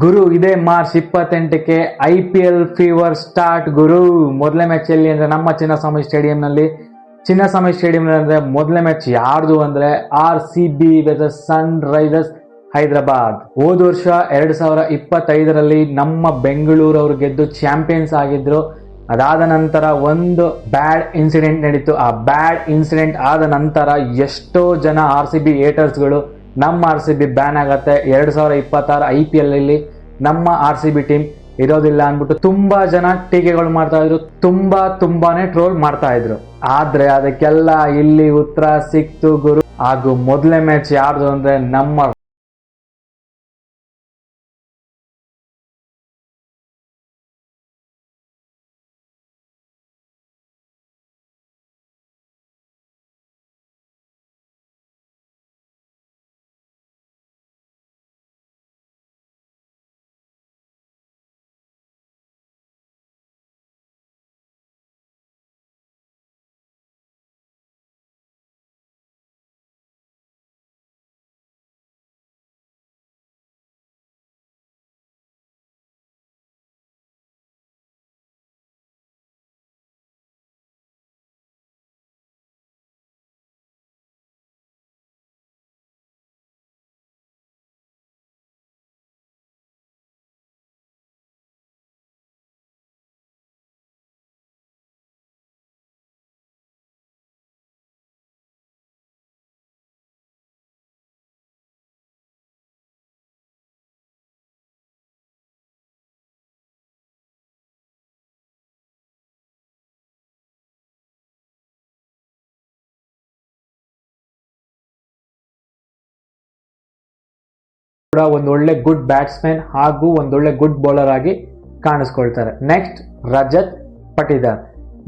ಗುರು ಇದೇ March 28ಕ್ಕೆ IPL fever start ಗುರು. ಮೊದಲನೇ match ಎಲ್ಲಿ ಅಂದ್ರೆ ನಮ್ಮ ಚಿನ್ನಸ್ವಾಮಿ ಸ್ಟೇಡಿಯಂನಲ್ಲಿ. ಚಿನ್ನಸ್ವಾಮಿ ಸ್ಟೇಡಿಯಂ ಅಂದ್ರೆ ಮೊದಲನೇ ಮ್ಯಾಚ್ ಯಾರ್ದು ಅಂದ್ರೆ RCB ವರ್ಸಸ್ ಸನ್ ರೈಸರ್ಸ್ ಹೈದರಾಬಾದ್. ಹೋದ ವರ್ಷ 2025ರಲ್ಲಿ ನಮ್ಮ ಬೆಂಗಳೂರು ಅವರು ಗೆದ್ದು ಚಾಂಪಿಯನ್ಸ್ ಆಗಿದ್ರು. ಅದಾದ ನಂತರ ಒಂದು ಬ್ಯಾಡ್ ಇನ್ಸಿಡೆಂಟ್ ನಡೀತು. ಆ ಬ್ಯಾಡ್ ಇನ್ಸಿಡೆಂಟ್ ಆದ ನಂತರ ಎಷ್ಟೋ ಜನ RCB ಹೇಟರ್ಸ್ಗಳು ನಮ್ಮ RCB ಬ್ಯಾನ್ ಆಗತ್ತೆ 2026 IPL ಅಲ್ಲಿ ನಮ್ಮ RCB ಟೀಮ್ ಇರೋದಿಲ್ಲ ಅಂದ್ಬಿಟ್ಟು ತುಂಬಾ ಜನ ಟೀಕೆಗಳು ಮಾಡ್ತಾ ಇದ್ರು, ತುಂಬಾನೇ ಟ್ರೋಲ್ ಮಾಡ್ತಾ ಇದ್ರು. ಆದ್ರೆ ಅದಕ್ಕೆಲ್ಲ ಇಲ್ಲಿ ಉತ್ತರ ಸಿಕ್ತು ಗುರು. ಹಾಗೂ ಮೊದಲನೇ ಮ್ಯಾಚ್ ಯಾರ್ದು ಅಂದ್ರೆ ನಮ್ಮ ಕೂಡ ಒಂದು ಒಳ್ಳೆ ಗುಡ್ ಬ್ಯಾಟ್ಸ್ಮನ್ ಹಾಗೂ ಒಂದೊಳ್ಳೆ ಗುಡ್ ಬೌಲರ್ ಆಗಿ ಕಾಣಿಸ್ಕೊಳ್ತಾರೆ. ನೆಕ್ಸ್ಟ್ ರಜತ್ ಪಟಿದಾರ್.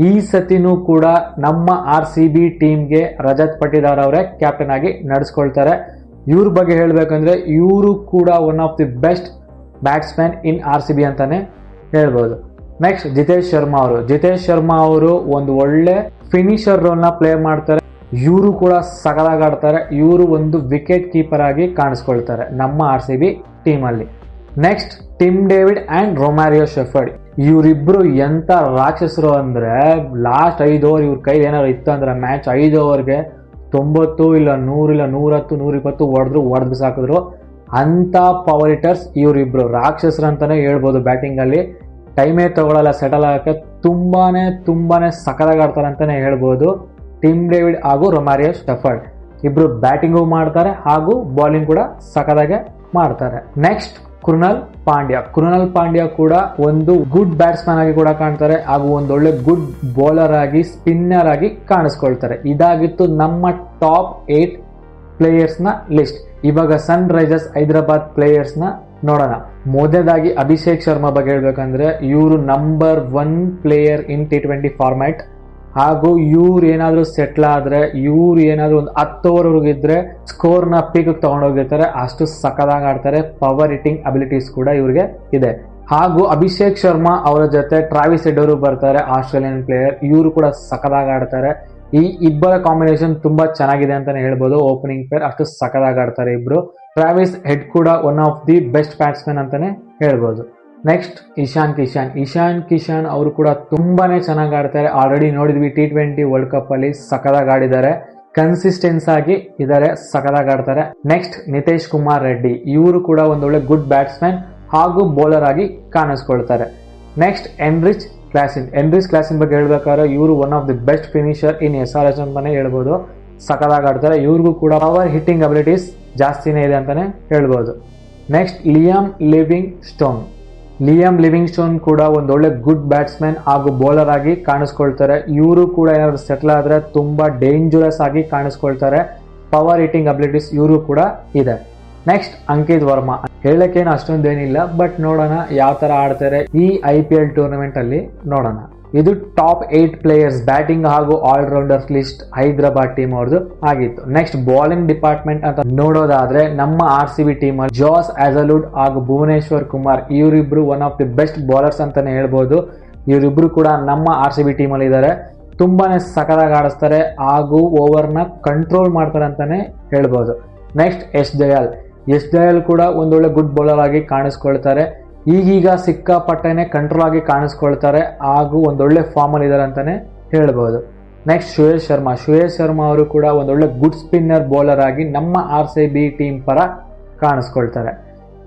ಈ ಸತಿನೂ ಕೂಡ ನಮ್ಮ RCB ಟೀಮ್ಗೆ ರಜತ್ ಪಟಿದಾರ್ ಅವರೇ ಕ್ಯಾಪ್ಟನ್ ಆಗಿ ನಡೆಸ್ಕೊಳ್ತಾರೆ. ಇವ್ರ ಬಗ್ಗೆ ಹೇಳ್ಬೇಕಂದ್ರೆ ಇವರು ಕೂಡ one of the best batsman in RCB ಅಂತಾನೆ ಹೇಳ್ಬೋದು. ನೆಕ್ಸ್ಟ್ ಜಿತೇಶ್ ಶರ್ಮಾ ಅವರು ಒಂದು ಒಳ್ಳೆ ಫಿನಿಶರ್ ರೋಲ್ ನ ಪ್ಲೇ ಮಾಡ್ತಾರೆ. ಇವರು ಕೂಡ ಸಗಲಾಗಿ ಆಡ್ತಾರೆ. ಇವರು ಒಂದು ವಿಕೆಟ್ ಕೀಪರ್ ಆಗಿ ಕಾಣಿಸ್ಕೊಳ್ತಾರೆ ನಮ್ಮ RCB ಟೀಮ್ ಅಲ್ಲಿ. Next Tim David and Romario Shepherd. ಇವರಿಬ್ರು ಎಂತ ರಾಕ್ಷಸರು ಅಂದ್ರೆ ಲಾಸ್ಟ್ 5 ಓವರ್ ಇವ್ರ ಕೈ ಏನಾದ್ರು ಇತ್ತು ಅಂದ್ರೆ ಮ್ಯಾಚ್ 5 ಓವರ್ಗೆ 90 ಇಲ್ಲ 100 ಇಲ್ಲ 110 120 ಹೊಡೆದು ಸಾಕಿದ್ರು. ಅಂತ ಪವರ್ ಹಿಟರ್ಸ್ ಇವರಿಬ್ರು ರಾಕ್ಷಸರು ಅಂತಾನೆ ಹೇಳ್ಬೋದು. ಬ್ಯಾಟಿಂಗ್ ಅಲ್ಲಿ ಟೈಮೇ ತಗೊಳ್ಳಲ್ಲ ಸೆಟಲ್ ಆಗಕ್ಕೆ. ತುಂಬಾನೇ ಸಕಲಾಗಿ ಆಡ್ತಾರೆ ಅಂತಾನೆ ಹೇಳ್ಬೋದು. ಟಿಮ್ ಡೇವಿಡ್ ಹಾಗೂ ರೊಮ್ಯಾರಿಯೋ ಶೆಫರ್ಡ್ ಇಬ್ರು ಬ್ಯಾಟಿಂಗು ಮಾಡ್ತಾರೆ ಹಾಗೂ ಬೌಲಿಂಗ್ ಕೂಡ ಸಕಲಾಗೆ ಮಾಡ್ತಾರೆ. ನೆಕ್ಸ್ಟ್ ಕೃಣಾಲ್ ಪಾಂಡ್ಯ ಕೂಡ ಒಂದು ಗುಡ್ ಬ್ಯಾಟ್ಸ್ಮನ್ ಆಗಿ ಕೂಡ ಕಾಣ್ತಾರೆ ಹಾಗೂ ಒಂದೊಳ್ಳೆ ಗುಡ್ ಬೌಲರ್ ಆಗಿ ಸ್ಪಿನ್ನರ್ ಆಗಿ ಕಾಣಿಸ್ಕೊಳ್ತಾರೆ. ಇದಾಗಿತ್ತು ನಮ್ಮ ಟಾಪ್ 8 ಪ್ಲೇಯರ್ಸ್ ನ ಲಿಸ್ಟ್. ಇವಾಗ ಸನ್ ರೈಸರ್ಸ್ ಹೈದರಾಬಾದ್ ಪ್ಲೇಯರ್ಸ್ ನ ನೋಡೋಣ. ಮೊದಲಾಗಿ ಅಭಿಷೇಕ್ ಶರ್ಮಾ ಬಗ್ಗೆ ಹೇಳ್ಬೇಕಂದ್ರೆ ಇವರು number 1 player in T20 format. ಹಾಗೂ ಇವ್ರು ಏನಾದ್ರು ಸೆಟ್ಲ್ ಆದ್ರೆ ಇವ್ರು ಏನಾದ್ರು ಒಂದು 10 ಓವರ್ ಇದ್ರೆ ಸ್ಕೋರ್ ನ ಪೀಕ್ ತಗೊಂಡೋಗಿರ್ತಾರೆ. ಅಷ್ಟು ಸಕಲಾಗಿ ಆಡ್ತಾರೆ. ಪವರ್ ಹಿಟ್ಟಿಂಗ್ ಅಬಿಲಿಟೀಸ್ ಕೂಡ ಇವ್ರಿಗೆ ಇದೆ. ಹಾಗೂ ಅಭಿಷೇಕ್ ಶರ್ಮಾ ಅವರ ಜೊತೆ ಟ್ರಾವಿಸ್ ಹೆಡ್ ಅವರು ಬರ್ತಾರೆ, ಆಸ್ಟ್ರೇಲಿಯನ್ ಪ್ಲೇಯರ್. ಇವರು ಕೂಡ ಸಕಲಾಗಿ ಆಡ್ತಾರೆ. ಈ ಇಬ್ಬರ ಕಾಂಬಿನೇಷನ್ ತುಂಬಾ ಚೆನ್ನಾಗಿದೆ ಅಂತಾನೆ ಹೇಳ್ಬೋದು. ಓಪನಿಂಗ್ ಪೇರ್ ಅಷ್ಟು ಸಕಲಾಗಿ ಆಡ್ತಾರೆ ಇಬ್ರು. ಟ್ರಾವಿಸ್ ಹೆಡ್ ಕೂಡ one of the best batsman ಅಂತಾನೆ ಹೇಳ್ಬೋದು. ನೆಕ್ಸ್ಟ್ ಇಶಾನ್ ಕಿಶನ್ ಅವರು ಕೂಡ ತುಂಬಾನೇ ಚೆನ್ನಾಗಿ ಆಡ್ತಾರೆ. ಆಲ್ರೆಡಿ ನೋಡಿದ್ವಿ T20 ವರ್ಲ್ಡ್ ಕಪ್ ಅಲ್ಲಿ ಸಕಲಾಗಿ ಆಡಿದ್ದಾರೆ. ಕನ್ಸಿಸ್ಟೆನ್ಸ್ ಆಗಿ ಇದ್ದಾರೆ, ಸಕಲಾಗಿ ಆಡ್ತಾರೆ. ನೆಕ್ಸ್ಟ್ ನಿತೇಶ್ ಕುಮಾರ್ ರೆಡ್ಡಿ. ಇವರು ಕೂಡ ಒಂದೊಳ್ಳೆ ಗುಡ್ ಬ್ಯಾಟ್ಸ್ಮನ್ ಹಾಗೂ ಬೌಲರ್ ಆಗಿ ಕಾಣಿಸ್ಕೊಳ್ತಾರೆ. ನೆಕ್ಸ್ಟ್ ಎನ್ರಿಚ್ ಕ್ಲಾಸಿನ್ ಬಗ್ಗೆ ಹೇಳ್ಬೇಕಾದ್ರೆ ಇವರು one of the best finisher in SRH ಅಂತಾನೆ ಹೇಳ್ಬೋದು. ಸಕಲಾಗಿ ಆಡ್ತಾರೆ. ಇವ್ರಿಗೂ ಕೂಡ ಪವರ್ ಹಿಟ್ಟಿಂಗ್ ಅಬಿಲಿಟೀಸ್ ಜಾಸ್ತಿನೇ ಇದೆ ಅಂತಾನೆ ಹೇಳ್ಬೋದು. ನೆಕ್ಸ್ಟ್ ಲಿಯಾಮ್ ಲಿವಿಂಗ್ ಸ್ಟೋನ್ ಕೂಡ ಒಂದೊಳ್ಳೆ ಗುಡ್ ಬ್ಯಾಟ್ಸ್ಮನ್ ಹಾಗೂ ಬೌಲರ್ ಆಗಿ ಕಾಣಿಸ್ಕೊಳ್ತಾರೆ. ಇವರು ಕೂಡ ಏನಾದ್ರು ಸೆಟ್ಲ್ ಆದ್ರೆ ತುಂಬಾ ಡೇಂಜರಸ್ ಆಗಿ ಕಾಣಿಸ್ಕೊಳ್ತಾರೆ. ಪವರ್ ಹಿಟ್ಟಿಂಗ್ ಅಬಿಲಿಟೀಸ್ ಇವರು ಕೂಡ ಇದೆ. ನೆಕ್ಸ್ಟ್ ಅಂಕಿತ್ ವರ್ಮಾ. ಹೇಳಕ್ಕೇನು ಅಷ್ಟೊಂದೇನಿಲ್ಲ, ಬಟ್ ನೋಡೋಣ ಯಾವ ತರ ಆಡ್ತಾರೆ ಈ IPL ಟೂರ್ನಮೆಂಟ್ ಅಲ್ಲಿ ನೋಡೋಣ. ಇದು ಟಾಪ್ 8 ಪ್ಲೇಯರ್ಸ್ ಬ್ಯಾಟಿಂಗ್ ಹಾಗೂ ಆಲ್ರೌಂಡರ್ಸ್ ಲಿಸ್ಟ್ ಹೈದರಾಬಾದ್ ಟೀಮ್ ಅವ್ರದ್ದು ಆಗಿತ್ತು. ನೆಕ್ಸ್ಟ್ ಬೌಲಿಂಗ್ ಡಿಪಾರ್ಟ್ಮೆಂಟ್ ಅಂತ ನೋಡೋದಾದ್ರೆ ನಮ್ಮ RCB ಟೀಮ್ ಅಲ್ಲಿ ಜಾಸ್ ಹ್ಯಾಜಲ್ವುಡ್ ಹಾಗೂ ಭುವನೇಶ್ವರ್ ಕುಮಾರ್ ಇವರಿಬ್ರು one of the best bowlers ಅಂತಾನೆ ಹೇಳ್ಬೋದು. ಇವರಿಬ್ರು ಕೂಡ ನಮ್ಮ RCB ಟೀಮ್ ಅಲ್ಲಿ ಇದ್ದಾರೆ. ತುಂಬಾನೇ ಸಕಲಾಗಿ ಆಡಿಸ್ತಾರೆ ಹಾಗೂ ಓವರ್ ನ ಕಂಟ್ರೋಲ್ ಮಾಡ್ತಾರೆ ಅಂತಾನೆ ಹೇಳ್ಬೋದು. ನೆಕ್ಸ್ಟ್ ಎಸ್ ದಯಾಲ್ ಕೂಡ ಒಂದೊಳ್ಳೆ ಗುಡ್ ಬೌಲರ್ ಆಗಿ ಕಾಣಿಸ್ಕೊಳ್ತಾರೆ. ಈಗೀಗ ಸಿಕ್ಕಾಪಟ್ಟೆನೆ ಕಂಟ್ರೋಲ್ ಆಗಿ ಕಾಣಿಸ್ಕೊಳ್ತಾರೆ ಹಾಗೂ ಒಂದೊಳ್ಳೆ ಫಾರ್ಮ್ ಅಲ್ಲಿ ಇದ್ದಾರೆ ಅಂತಾನೆ ಹೇಳ್ಬೋದು. ನೆಕ್ಸ್ಟ್ ಶ್ರೇಯಸ್ ಶರ್ಮಾ ಅವರು ಕೂಡ ಒಂದೊಳ್ಳೆ ಗುಡ್ ಸ್ಪಿನ್ನರ್ ಬೌಲರ್ ಆಗಿ ನಮ್ಮ RCB ಟೀಮ್ ಪರ ಕಾಣಿಸ್ಕೊಳ್ತಾರೆ.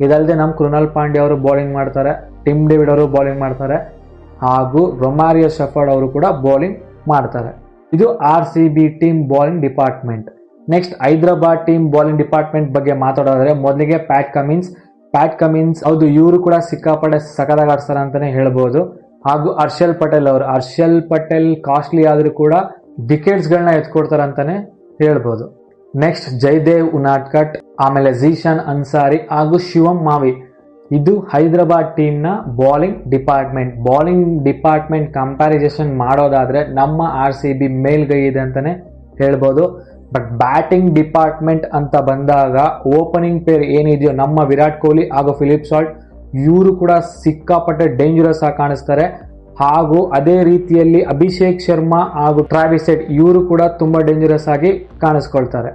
ಇದಲ್ಲದೆ ನಮ್ಮ ಕೃಣಾಲ್ ಪಾಂಡ್ಯ ಅವರು ಬೌಲಿಂಗ್ ಮಾಡ್ತಾರೆ, ಟಿಮ್ ಡೇವಿಡ್ ಅವರು ಬೌಲಿಂಗ್ ಮಾಡ್ತಾರೆ ಹಾಗೂ ರೊಮಾರಿಯೋ ಶೆಫರ್ಡ್ ಅವರು ಕೂಡ ಬೌಲಿಂಗ್ ಮಾಡ್ತಾರೆ. ಇದು RCB team bowling department. Next Hyderabad team bowling department ಬಗ್ಗೆ ಮಾತಾಡೋದಾದ್ರೆ ಮೊದಲಿಗೆ ಪ್ಯಾಟ್ ಕಮಿನ್ಸ್ ಹೌದು, ಇವರು ಕೂಡ ಸಿಕ್ಕಾಪಟ್ಟೆ ಸಖತ್ತಾಗಿ ಆಡ್ತಾರೆ ಅಂತಾನೆ ಹೇಳ್ಬೋದು. ಹಾಗೂ ಹರ್ಷಲ್ ಪಟೇಲ್ ಕಾಸ್ಟ್ಲಿ ಆದ್ರೂ ಕೂಡ ವಿಕೆಟ್ಸ್ ಗಳನ್ನ ಎತ್ಕೊಡ್ತಾರೆ ಅಂತಾನೆ ಹೇಳ್ಬೋದು. ನೆಕ್ಸ್ಟ್ ಜಯದೇವ್ ಉನಾಡ್ಕಟ್, ಆಮೇಲೆ ಝೀಶಾನ್ ಅನ್ಸಾರಿ ಹಾಗೂ ಶಿವಂ ಮಾವಿ. ಇದು ಹೈದರಾಬಾದ್ ಟೀಮ್ ನ ಬೌಲಿಂಗ್ ಡಿಪಾರ್ಟ್ಮೆಂಟ್ ಕಂಪ್ಯಾರಿಸನ್ ಮಾಡೋದಾದ್ರೆ ನಮ್ಮ RCB ಮೇಲ್ಗೈ ಇದೆ ಅಂತಾನೆ ಹೇಳ್ಬೋದು. ಬಟ್ ಬ್ಯಾಟಿಂಗ್ ಡಿಪಾರ್ಟ್ಮೆಂಟ್ ಅಂತ ಬಂದಾಗ ಓಪನಿಂಗ್ ಪೇರ್ ಏನಿದೆಯೋ ನಮ್ಮ ವಿರಾಟ್ ಕೊಹ್ಲಿ ಹಾಗೂ ಫಿಲಿಪ್ ಸಾಲ್ಟ್, ಇವರು ಕೂಡ ಸಿಕ್ಕಾಪಟ್ಟೆ ಡೇಂಜರಸ್ ಆಗಿ ಕಾಣಿಸ್ತಾರೆ. ಹಾಗೂ ಅದೇ ರೀತಿಯಲ್ಲಿ ಅಭಿಷೇಕ್ ಶರ್ಮಾ ಹಾಗೂ ಟ್ರಾವಿಸ್ ಹೆಡ್, ಇವರು ಕೂಡ ತುಂಬಾ ಡೇಂಜರಸ್ ಆಗಿ ಕಾಣಿಸ್ಕೊಳ್ತಾರೆ.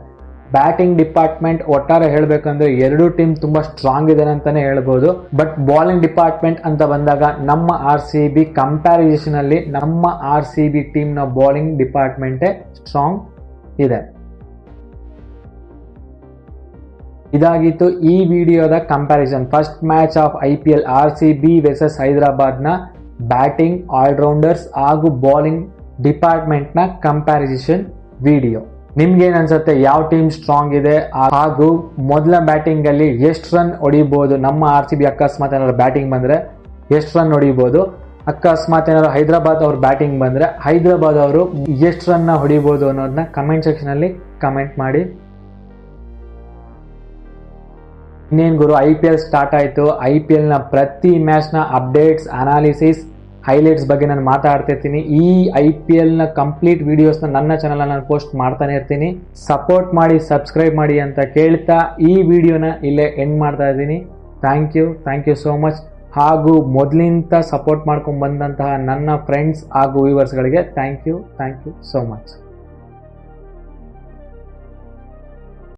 ಬ್ಯಾಟಿಂಗ್ ಡಿಪಾರ್ಟ್ಮೆಂಟ್ ಒಟ್ಟಾರೆ ಹೇಳ್ಬೇಕಂದ್ರೆ ಎರಡು ಟೀಮ್ ತುಂಬಾ ಸ್ಟ್ರಾಂಗ್ ಇದೆ ಅಂತಾನೆ ಹೇಳ್ಬೋದು. ಬಟ್ ಬೌಲಿಂಗ್ ಡಿಪಾರ್ಟ್ಮೆಂಟ್ ಅಂತ ಬಂದಾಗ ನಮ್ಮ RCB ಕಂಪ್ಯಾರಿಸನ್ ಅಲ್ಲಿ ನಮ್ಮ RCB ಟೀಮ್ ನ ಬೌಲಿಂಗ್ ಡಿಪಾರ್ಟ್ಮೆಂಟ್ ಸ್ಟ್ರಾಂಗ್ ಇದೆ. ಇದಾಗಿತ್ತು ಈ ವಿಡಿಯೋದ comparison. First match of IPL RCB versus Hyderabad ನ ಬ್ಯಾಟಿಂಗ್ ಆಲ್ರೌಂಡರ್ಸ್ ಹಾಗೂ ಬೌಲಿಂಗ್ ಡಿಪಾರ್ಟ್ಮೆಂಟ್ ನ ಕಂಪ್ಯಾರಿಸನ್ ವಿಡಿಯೋ. ನಿಮ್ಗೆ ಏನ್ ಅನ್ಸುತ್ತೆ, ಯಾವ ಟೀಮ್ ಸ್ಟ್ರಾಂಗ್ ಇದೆ ಹಾಗೂ ಮೊದಲ ಬ್ಯಾಟಿಂಗ್ ಅಲ್ಲಿ ಎಷ್ಟು ರನ್ ಹೊಡಿಬಹುದು? ನಮ್ಮ RCB ಅಕಸ್ಮಾತ್ ಏನಾದ್ರು ಬ್ಯಾಟಿಂಗ್ ಬಂದ್ರೆ ಎಷ್ಟು ರನ್ ಹೊಡಿಬಹುದು? ಅಕಸ್ಮಾತ್ ಏನಾದ್ರು ಹೈದರಾಬಾದ್ ಅವ್ರ ಬ್ಯಾಟಿಂಗ್ ಬಂದ್ರೆ ಹೈದರಾಬಾದ್ ಅವರು ಎಷ್ಟು ರನ್ ಹೊಡಿಬಹುದು ಅನ್ನೋದನ್ನ ಕಮೆಂಟ್ ಸೆಕ್ಷನ್ ಅಲ್ಲಿ ಕಮೆಂಟ್ ಮಾಡಿ. ಇನ್ನೇನ್ ಗುರು, IPL ಸ್ಟಾರ್ಟ್ ಆಯ್ತು. IPL ನ ಪ್ರತಿ ಮ್ಯಾಚ್ ನ ಅಪ್ಡೇಟ್ಸ್, ಅನಾಲಿಸಿಸ್, ಹೈಲೈಟ್ಸ್ ಬಗ್ಗೆ ನಾನು ಮಾತಾಡ್ತಿರ್ತೀನಿ. ಈ IPL ನ ಕಂಪ್ಲೀಟ್ ವಿಡಿಯೋಸ್ ನನ್ನ ಚಾನಲ್ ನಾನು ಪೋಸ್ಟ್ ಮಾಡ್ತಾನೆ ಇರ್ತೀನಿ. ಸಪೋರ್ಟ್ ಮಾಡಿ, ಸಬ್ಸ್ಕ್ರೈಬ್ ಮಾಡಿ ಅಂತ ಕೇಳ್ತಾ ಈ ವಿಡಿಯೋನ ಇಲ್ಲೇ ಎಂಡ್ ಮಾಡ್ತಾ ಇದ್ದೀನಿ. Thank you so much. ಹಾಗೂ ಮೊದಲಿಂದ ಸಪೋರ್ಟ್ ಮಾಡ್ಕೊಂಡು ಬಂದಂತಹ ನನ್ನ ಫ್ರೆಂಡ್ಸ್ ಹಾಗೂ ವ್ಯೂವರ್ಸ್ಗಳಿಗೆ ಥ್ಯಾಂಕ್ ಯು ಸೋ ಮಚ್.